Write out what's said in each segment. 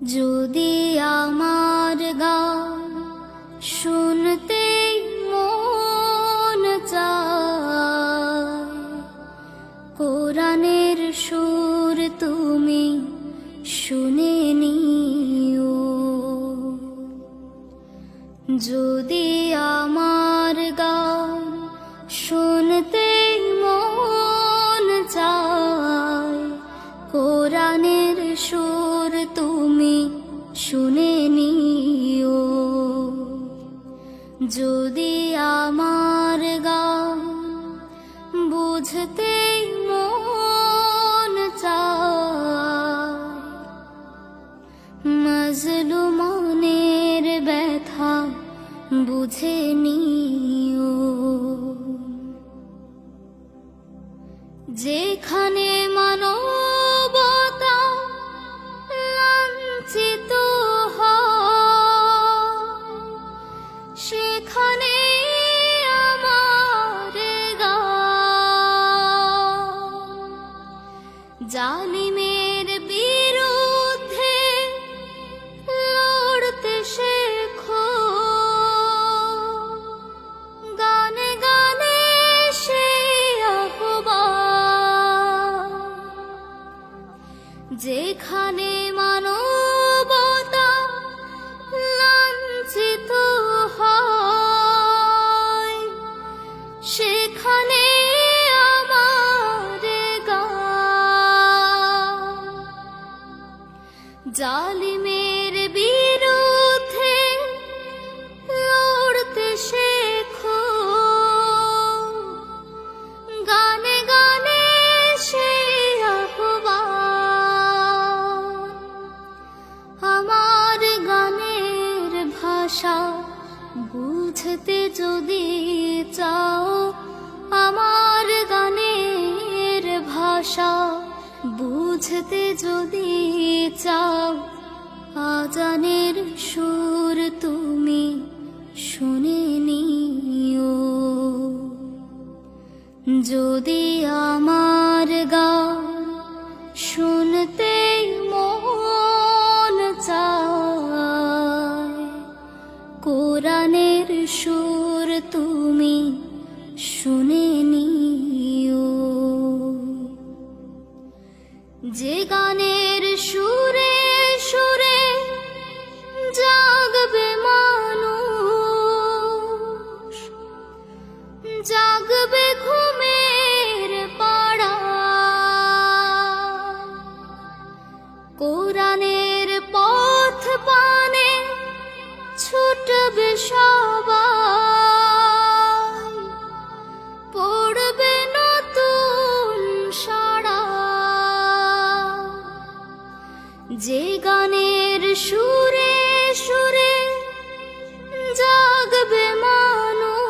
যদি আমার গান শুনতে মন চায়, কোরআনের সুর তুমি শুনে নিও। যদি আমার গান শুনতে মন চায়, কোরআনের সুর তুমি শুনে নিও। যদি আমার গান বুঝতে মন চায়, মাজলুমানের ব্যথা বুঝে নিও। যেখানে মানবতা লাঞ্ছিত হয়, সেখানে আমার গান জালিমের বিরুদ্ধে লড়তে শেখো। গানে গানে সে আহ্বান, যেখানে মানবতা লাঞ্ছিত হয়, সেখানে আমার গান জালিমের বিরুদ্ধে লড়তে শেখো। গানে গানে সে আহ্বান, আমার গানের ভাষা বুঝতে যদি চাও, আমার গানের ভাষা বুঝতে যদি চাও, আজানের সুর তুমি শুনে নিও। যদি আমার গান শুনতে মন চায়, কোরআনের সুর তুমি শুনে নিও। যে গানের সুরে সুরে জাগবে মানুষ, জাগবে ঘুমের পাড়া, কোরআনের পথ পানে ছুটবে সবাই, পড়বে নতুন সাড়া। যে গানের সুরে সুরে জাগবে মানুষ,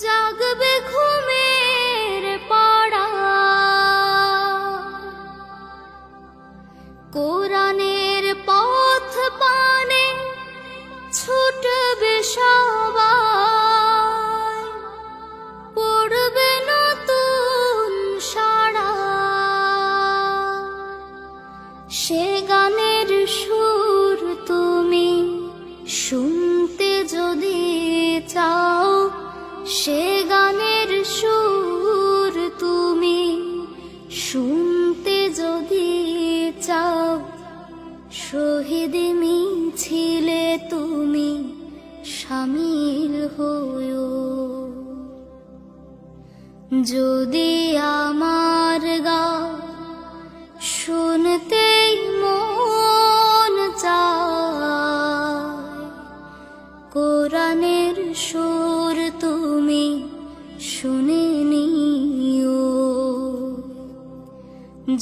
জাগবে ঘুমের পাড়া, কোরআনের পথ পানে ছুটবে সবাই, পড়বে নতুন সাড়া। সে গানের সুর তুমি শুনতে যদি চাও, সে গানের সুর তুমি শুনতে যদি চাও, শহীদ মিছিলে তুমি শামিল হও। যদি আমার গান শুনতে মন চায়, কোরআনের সুর তুমি শুনে নিও।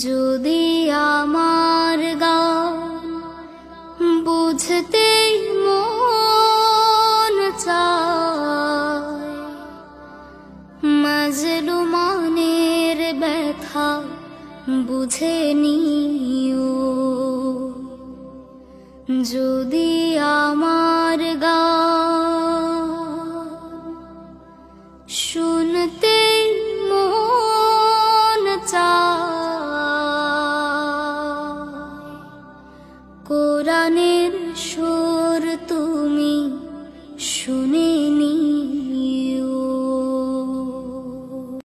যদি আমার গান বুঝতে মন চায়, মাজলুমানের ব্যথা বুঝে নিও। যদি আমার গান শুনতে মন চায়, কোরআনের